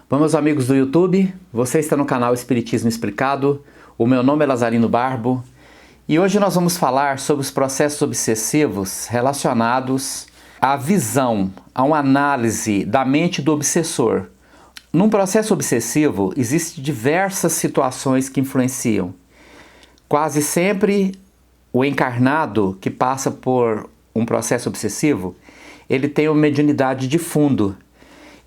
Bom, meus amigos do YouTube, você está no canal Espiritismo Explicado. O meu nome é Lazarino Barbo e hoje nós vamos falar sobre os processos obsessivos relacionados à visão, a uma análise da mente do obsessor. Num processo obsessivo, existem diversas situações que influenciam. Quase sempre, o encarnado que passa por um processo obsessivo, ele tem uma mediunidade de fundo.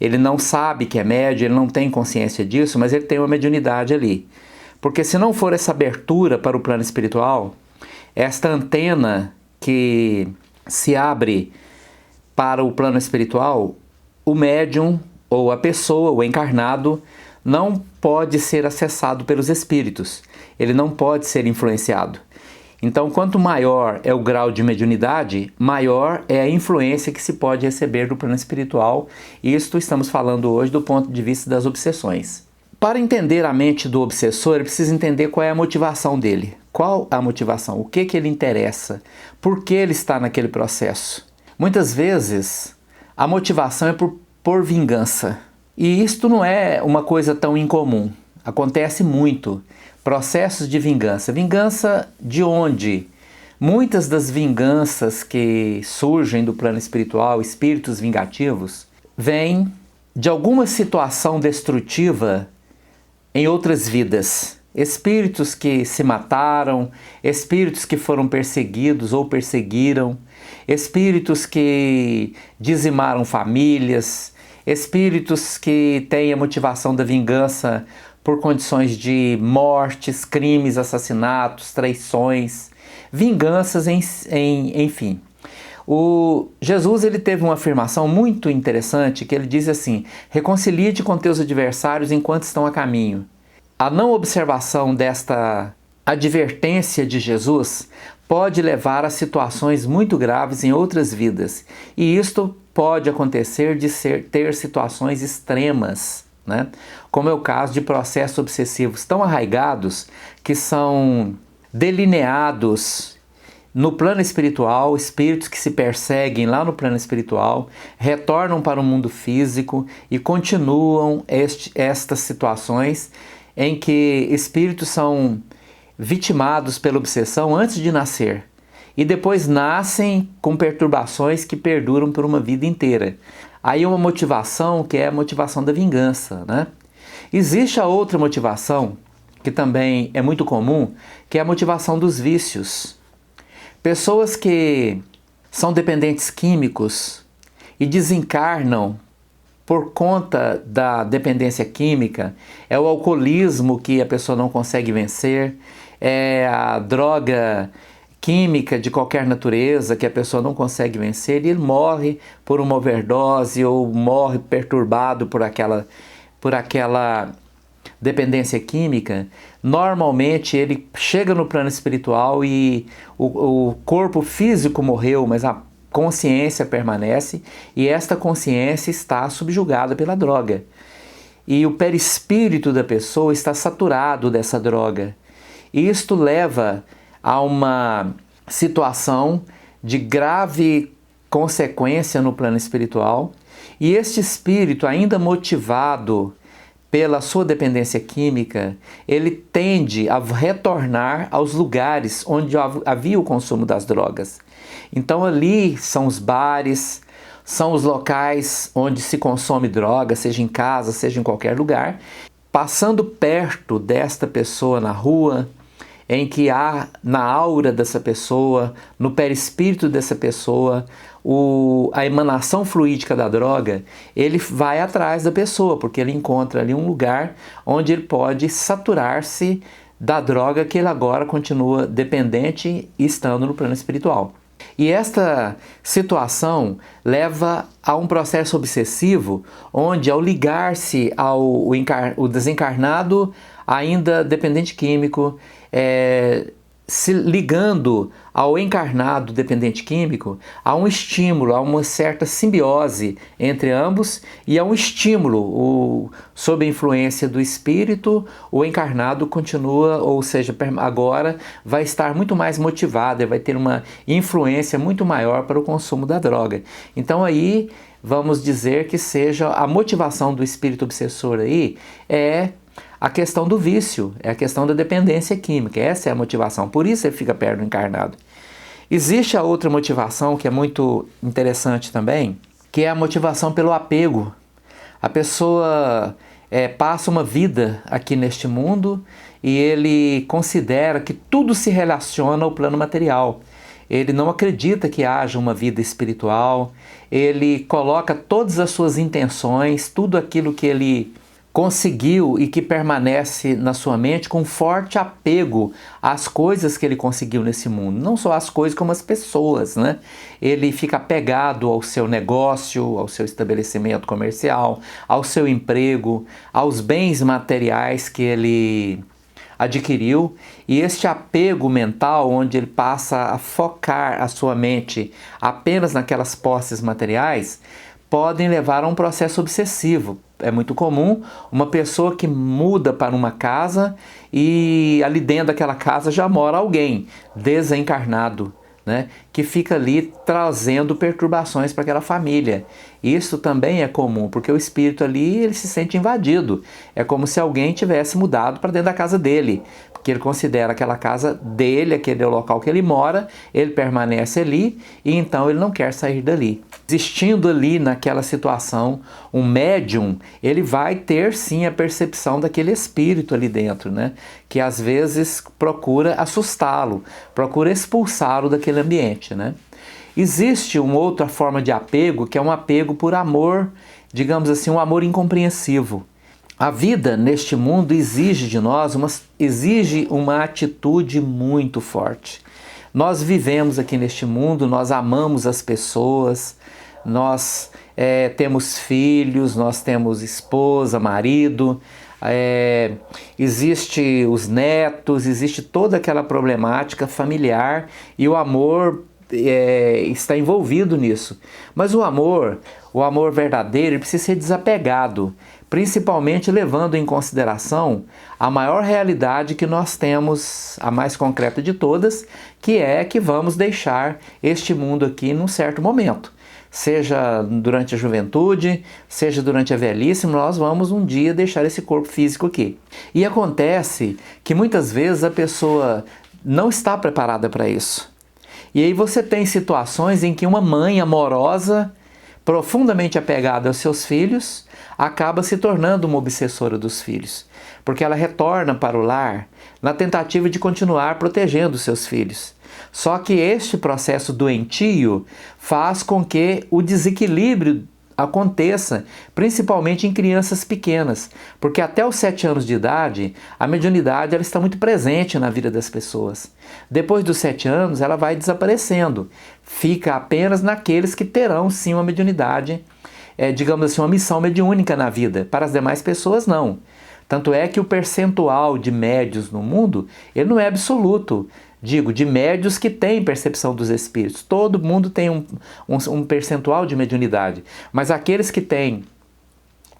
Ele não sabe que é médium, ele não tem consciência disso, mas ele tem uma mediunidade ali. Porque se não for essa abertura para o plano espiritual, esta antena que se abre para o plano espiritual, o médium ou a pessoa, o encarnado, não pode ser acessado pelos espíritos. Ele não pode ser influenciado. Então, quanto maior é o grau de mediunidade, maior é a influência que se pode receber do plano espiritual. Isto estamos falando hoje do ponto de vista das obsessões. Para entender a mente do obsessor, ele precisa entender qual é a motivação dele. Qual a motivação? O que ele interessa? Por que ele está naquele processo? Muitas vezes, a motivação é por vingança. E isto não é uma coisa tão incomum. Acontece muito. Processos de vingança. Vingança de onde? Muitas das vinganças que surgem do plano espiritual, espíritos vingativos, vêm de alguma situação destrutiva em outras vidas. Espíritos que se mataram, espíritos que foram perseguidos ou perseguiram, espíritos que dizimaram famílias, espíritos que têm a motivação da vingança por condições de mortes, crimes, assassinatos, traições, vinganças, enfim. O Jesus ele teve uma afirmação muito interessante que ele diz assim: reconcilie-te com teus adversários enquanto estão a caminho. A não observação desta advertência de Jesus pode levar a situações muito graves em outras vidas. E isto pode acontecer de ter situações extremas, né? Como é o caso de processos obsessivos tão arraigados que são delineados no plano espiritual, espíritos que se perseguem lá no plano espiritual, retornam para o mundo físico e continuam estas situações em que espíritos são vitimados pela obsessão antes de nascer e depois nascem com perturbações que perduram por uma vida inteira. Aí uma motivação que é a motivação da vingança, né? Existe a outra motivação, que também é muito comum, que é a motivação dos vícios. Pessoas que são dependentes químicos e desencarnam por conta da dependência química, é o alcoolismo que a pessoa não consegue vencer, é a droga química de qualquer natureza que a pessoa não consegue vencer e ele morre por uma overdose ou morre perturbado por aquela dependência química. Normalmente ele chega no plano espiritual e o corpo físico morreu, mas a consciência permanece e esta consciência está subjugada pela droga. E o perispírito da pessoa está saturado dessa droga. Isto leva a uma situação de grave consequência no plano espiritual e este espírito, ainda motivado pela sua dependência química, ele tende a retornar aos lugares onde havia o consumo das drogas. Então ali são os bares, são os locais onde se consome droga, seja em casa, seja em qualquer lugar. Passando perto desta pessoa na rua, em que há na aura dessa pessoa, no perispírito dessa pessoa, a emanação fluídica da droga, ele vai atrás da pessoa, porque ele encontra ali um lugar onde ele pode saturar-se da droga que ele agora continua dependente estando no plano espiritual. E esta situação leva a um processo obsessivo, onde ao ligar-se ao desencarnado, ainda dependente químico, se ligando ao encarnado dependente químico, há um estímulo, há uma certa simbiose entre ambos e há um estímulo. Sob a influência do espírito, o encarnado continua, ou seja, agora vai estar muito mais motivado, vai ter uma influência muito maior para o consumo da droga. Então aí vamos dizer que seja a motivação do espírito obsessor aí, é a questão do vício, é a questão da dependência química. Essa é a motivação, por isso ele fica perto do encarnado. Existe a outra motivação que é muito interessante também, que é a motivação pelo apego. A pessoa passa uma vida aqui neste mundo e ele considera que tudo se relaciona ao plano material. Ele não acredita que haja uma vida espiritual, ele coloca todas as suas intenções, tudo aquilo que ele conseguiu e que permanece na sua mente com forte apego às coisas que ele conseguiu nesse mundo. Não só as coisas, como as pessoas, né? Ele fica apegado ao seu negócio, ao seu estabelecimento comercial, ao seu emprego, aos bens materiais que ele adquiriu, e este apego mental, onde ele passa a focar a sua mente apenas naquelas posses materiais, podem levar a um processo obsessivo. É muito comum uma pessoa que muda para uma casa e ali dentro daquela casa já mora alguém desencarnado, né, que fica ali trazendo perturbações para aquela família. Isso também é comum, porque o espírito ali ele se sente invadido. É como se alguém tivesse mudado para dentro da casa dele, porque ele considera aquela casa dele, aquele é o local que ele mora, ele permanece ali e então ele não quer sair dali. Existindo ali naquela situação um médium, ele vai ter sim a percepção daquele espírito ali dentro, né? Que às vezes procura assustá-lo, procura expulsá-lo daquele ambiente, né? Existe uma outra forma de apego, que é um apego por amor, digamos assim, um amor incompreensivo. A vida neste mundo exige de nós uma atitude muito forte. Nós vivemos aqui neste mundo, nós amamos as pessoas, nós temos filhos, nós temos esposa, marido, existe os netos, existe toda aquela problemática familiar e o amor está envolvido nisso. Mas o amor verdadeiro, ele precisa ser desapegado, principalmente levando em consideração a maior realidade que nós temos, a mais concreta de todas, que é que vamos deixar este mundo aqui num certo momento. Seja durante a juventude, seja durante a velhice, nós vamos um dia deixar esse corpo físico aqui. E acontece que muitas vezes a pessoa não está preparada para isso. E aí você tem situações em que uma mãe amorosa, profundamente apegada aos seus filhos, acaba se tornando uma obsessora dos filhos, porque ela retorna para o lar na tentativa de continuar protegendo seus filhos. Só que este processo doentio faz com que o desequilíbrio aconteça, principalmente em crianças pequenas, porque até os 7 anos de idade, a mediunidade ela está muito presente na vida das pessoas. Depois dos 7 anos, ela vai desaparecendo, fica apenas naqueles que terão sim uma mediunidade, digamos assim, uma missão mediúnica na vida. Para as demais pessoas, não. Tanto é que o percentual de médios no mundo, ele não é absoluto. Digo, de médios que têm percepção dos espíritos. Todo mundo tem um percentual de mediunidade. Mas aqueles que têm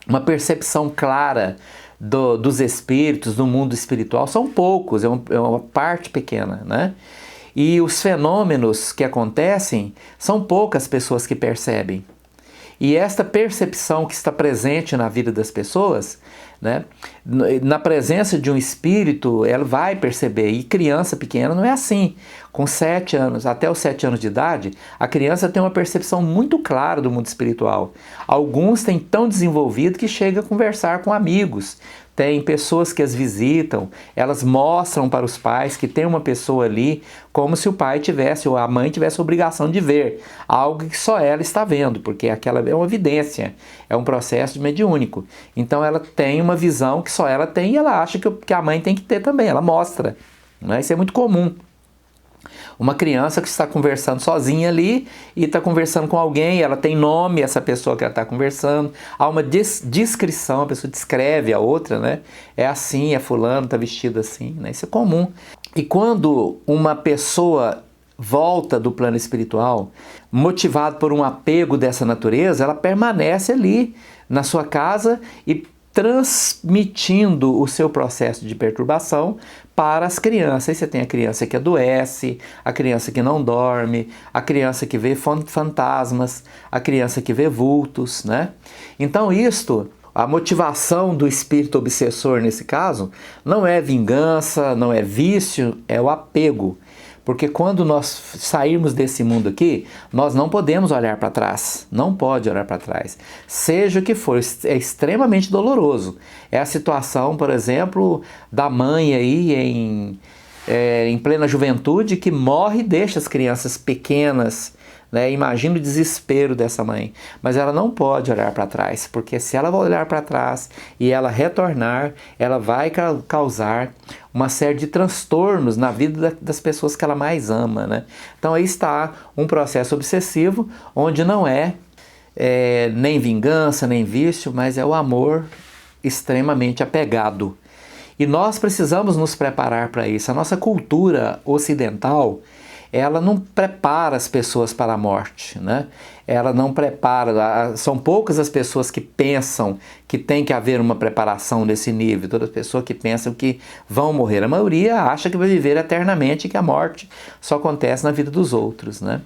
uma percepção clara dos espíritos, do mundo espiritual, são poucos, é uma parte pequena, né? E os fenômenos que acontecem, são poucas pessoas que percebem. E esta percepção que está presente na vida das pessoas, né, na presença de um espírito, ela vai perceber. E criança pequena não é assim. Com 7 anos, até os 7 anos de idade, a criança tem uma percepção muito clara do mundo espiritual. Alguns têm tão desenvolvido que chega a conversar com amigos. Tem pessoas que as visitam, elas mostram para os pais que tem uma pessoa ali, como se o pai tivesse ou a mãe tivesse a obrigação de ver, algo que só ela está vendo, porque aquela é uma evidência, é um processo mediúnico. Então ela tem uma visão que só ela tem e ela acha que a mãe tem que ter também, ela mostra, né? Isso é muito comum. Uma criança que está conversando sozinha ali e está conversando com alguém, ela tem nome, essa pessoa que ela está conversando, há uma descrição, a pessoa descreve a outra, né? É assim, é fulano, está vestido assim, né? Isso é comum. E quando uma pessoa volta do plano espiritual, motivado por um apego dessa natureza, ela permanece ali na sua casa e transmitindo o seu processo de perturbação para as crianças. Aí você tem a criança que adoece, a criança que não dorme, a criança que vê fantasmas, a criança que vê vultos, né? Então a motivação do espírito obsessor nesse caso não é vingança, não é vício, é o apego. Porque quando nós sairmos desse mundo aqui, nós não podemos olhar para trás. Não pode olhar para trás. Seja o que for, é extremamente doloroso. É a situação, por exemplo, da mãe aí em plena juventude que morre e deixa as crianças pequenas, né? Imagina o desespero dessa mãe. Mas ela não pode olhar para trás, porque se ela olhar para trás e ela retornar, ela vai causar uma série de transtornos na vida das pessoas que ela mais ama, né? Então aí está um processo obsessivo, onde não é nem vingança, nem vício, mas é o amor extremamente apegado. E nós precisamos nos preparar para isso. A nossa cultura ocidental, ela não prepara as pessoas para a morte, né? Ela não prepara, são poucas as pessoas que pensam que tem que haver uma preparação nesse nível, todas as pessoas que pensam que vão morrer. A maioria acha que vai viver eternamente e que a morte só acontece na vida dos outros, né?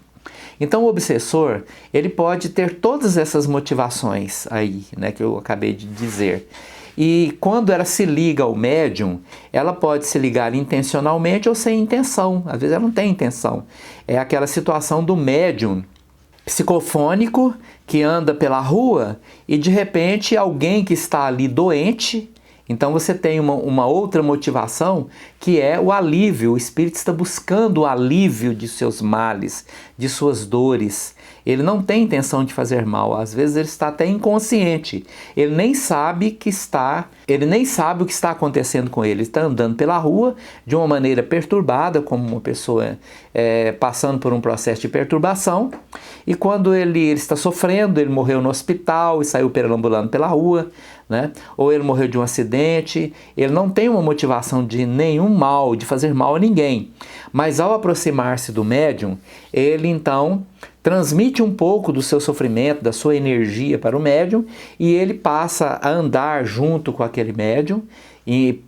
Então o obsessor, ele pode ter todas essas motivações aí, né, que eu acabei de dizer. E quando ela se liga ao médium, ela pode se ligar intencionalmente ou sem intenção. Às vezes ela não tem intenção. É aquela situação do médium psicofônico que anda pela rua e de repente alguém que está ali doente. Então você tem uma outra motivação, que é o alívio. O espírito está buscando o alívio de seus males, de suas dores. Ele não tem intenção de fazer mal, às vezes ele está até inconsciente. Ele nem sabe o que está acontecendo com ele. Ele está andando pela rua de uma maneira perturbada, como uma pessoa passando por um processo de perturbação. E quando ele está sofrendo, ele morreu no hospital e saiu perambulando pela rua, né? Ou ele morreu de um acidente, ele não tem uma motivação de nenhum mal, de fazer mal a ninguém. Mas ao aproximar-se do médium, ele então transmite um pouco do seu sofrimento, da sua energia para o médium, e ele passa a andar junto com aquele médium e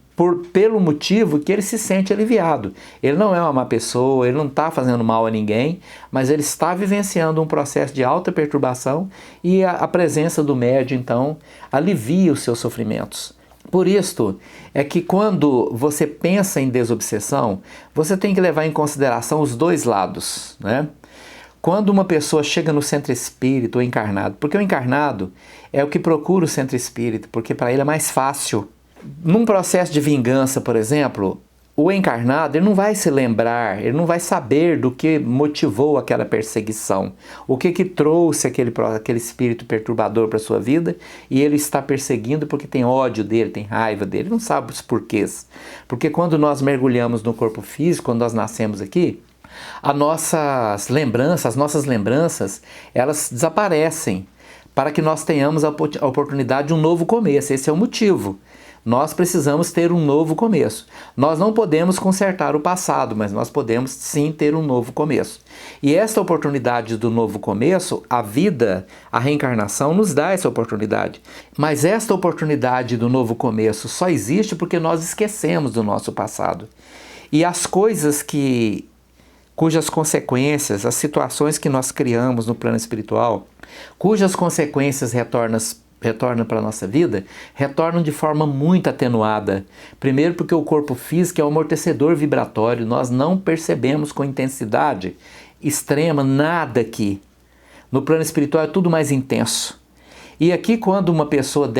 pelo motivo que ele se sente aliviado. Ele não é uma má pessoa, ele não está fazendo mal a ninguém, mas ele está vivenciando um processo de alta perturbação e a presença do médium, então, alivia os seus sofrimentos. Por isto é que quando você pensa em desobsessão, você tem que levar em consideração os dois lados, né? Quando uma pessoa chega no centro espírita, o encarnado, porque o encarnado é o que procura o centro espírita, porque para ele é mais fácil. Num processo de vingança, por exemplo, o encarnado ele não vai se lembrar, ele não vai saber do que motivou aquela perseguição, o que trouxe aquele espírito perturbador para a sua vida, e ele está perseguindo porque tem ódio dele, tem raiva dele, não sabe os porquês. Porque quando nós mergulhamos no corpo físico, quando nós nascemos aqui, as nossas lembranças, elas desaparecem para que nós tenhamos a oportunidade de um novo começo. Esse é o motivo. Nós precisamos ter um novo começo. Nós não podemos consertar o passado, mas nós podemos sim ter um novo começo. E esta oportunidade do novo começo, a vida, a reencarnação nos dá essa oportunidade. Mas esta oportunidade do novo começo só existe porque nós esquecemos do nosso passado. E as coisas cujas consequências, as situações que nós criamos no plano espiritual, cujas consequências retornam para a nossa vida, retornam de forma muito atenuada. Primeiro porque o corpo físico é um amortecedor vibratório, nós não percebemos com intensidade extrema nada aqui. No plano espiritual é tudo mais intenso. E aqui quando uma pessoa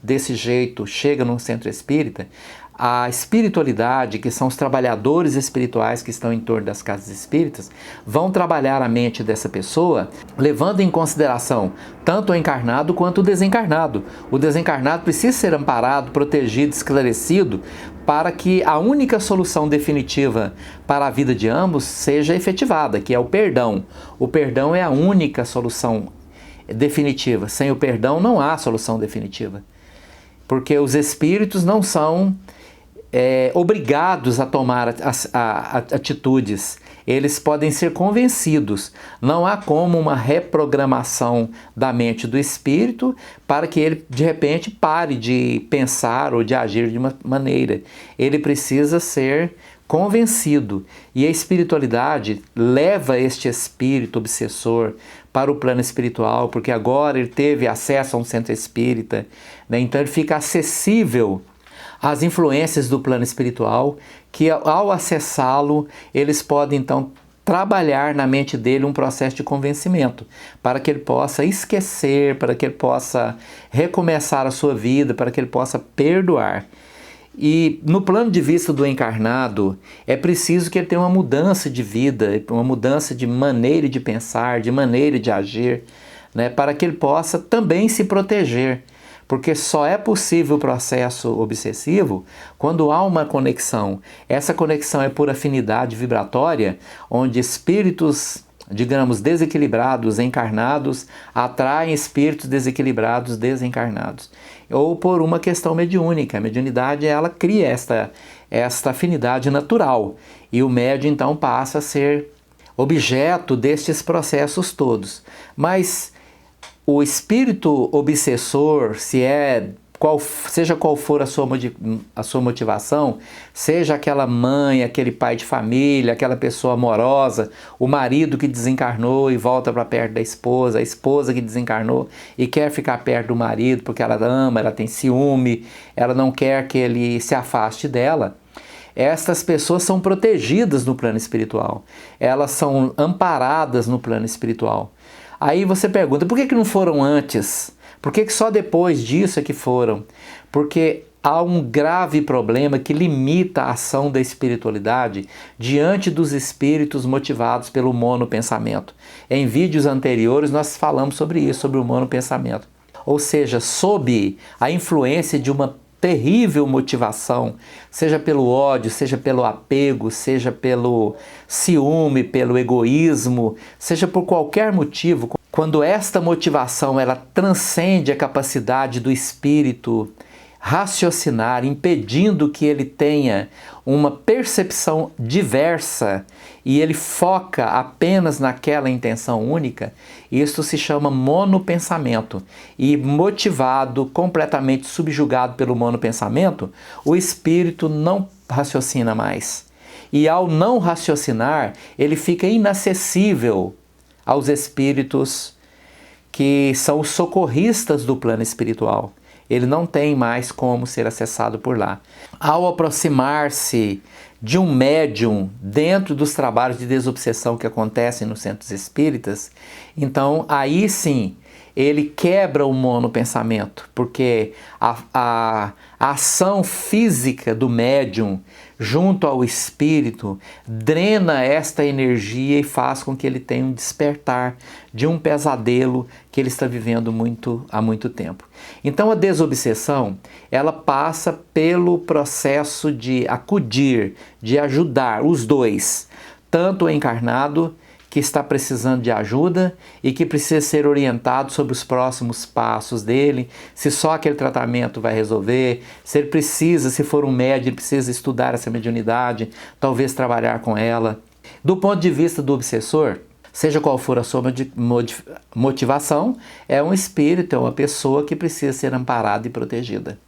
desse jeito chega num centro espírita, a espiritualidade, que são os trabalhadores espirituais que estão em torno das casas espíritas, vão trabalhar a mente dessa pessoa, levando em consideração tanto o encarnado quanto o desencarnado. O desencarnado precisa ser amparado, protegido, esclarecido, para que a única solução definitiva para a vida de ambos seja efetivada, que é o perdão. O perdão é a única solução definitiva. Sem o perdão não há solução definitiva. Porque os espíritos não são obrigados a tomar atitudes, eles podem ser convencidos. Não há como uma reprogramação da mente do espírito para que ele de repente pare de pensar ou de agir de uma maneira. Ele precisa ser convencido, e a espiritualidade leva este espírito obsessor para o plano espiritual, porque agora ele teve acesso a um centro espírita, né? Então ele fica acessível às influências do plano espiritual, que ao acessá-lo, eles podem então trabalhar na mente dele um processo de convencimento, para que ele possa esquecer, para que ele possa recomeçar a sua vida, para que ele possa perdoar. E no plano de vista do encarnado, é preciso que ele tenha uma mudança de vida, uma mudança de maneira de pensar, de maneira de agir, né, para que ele possa também se proteger. Porque só é possível o processo obsessivo quando há uma conexão. Essa conexão é por afinidade vibratória, onde espíritos, digamos, desequilibrados, encarnados, atraem espíritos desequilibrados, desencarnados. Ou por uma questão mediúnica. A mediunidade, ela cria esta afinidade natural. E o médium, então, passa a ser objeto destes processos todos. Mas o espírito obsessor, seja qual for a sua motivação, seja aquela mãe, aquele pai de família, aquela pessoa amorosa, o marido que desencarnou e volta para perto da esposa, a esposa que desencarnou e quer ficar perto do marido porque ela ama, ela tem ciúme, ela não quer que ele se afaste dela. Estas pessoas são protegidas no plano espiritual, elas são amparadas no plano espiritual. Aí você pergunta, por que não foram antes? Por que só depois disso é que foram? Porque há um grave problema que limita a ação da espiritualidade diante dos espíritos motivados pelo monopensamento. Em vídeos anteriores nós falamos sobre isso, sobre o monopensamento. Ou seja, sob a influência de uma terrível motivação, seja pelo ódio, seja pelo apego, seja pelo ciúme, pelo egoísmo, seja por qualquer motivo, quando esta motivação ela transcende a capacidade do espírito raciocinar, impedindo que ele tenha uma percepção diversa e ele foca apenas naquela intenção única, isto se chama monopensamento. E motivado, completamente subjugado pelo monopensamento, o espírito não raciocina mais. E ao não raciocinar, ele fica inacessível aos espíritos que são os socorristas do plano espiritual. Ele não tem mais como ser acessado por lá. Ao aproximar-se de um médium dentro dos trabalhos de desobsessão que acontecem nos centros espíritas, então aí sim ele quebra o monopensamento, porque a ação física do médium junto ao espírito drena esta energia e faz com que ele tenha um despertar de um pesadelo que ele está vivendo há muito tempo. Então a desobsessão, ela passa pelo processo de acudir, de ajudar os dois, tanto o encarnado que está precisando de ajuda e que precisa ser orientado sobre os próximos passos dele, se só aquele tratamento vai resolver, se ele precisa, se for um médium, ele precisa estudar essa mediunidade, talvez trabalhar com ela. Do ponto de vista do obsessor, seja qual for a sua motivação, é um espírito, é uma pessoa que precisa ser amparada e protegida.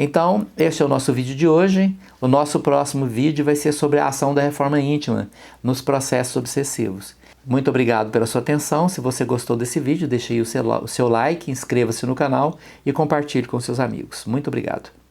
Então, este é o nosso vídeo de hoje. O nosso próximo vídeo vai ser sobre a ação da reforma íntima nos processos obsessivos. Muito obrigado pela sua atenção. Se você gostou desse vídeo, deixe aí o seu like, inscreva-se no canal e compartilhe com seus amigos. Muito obrigado.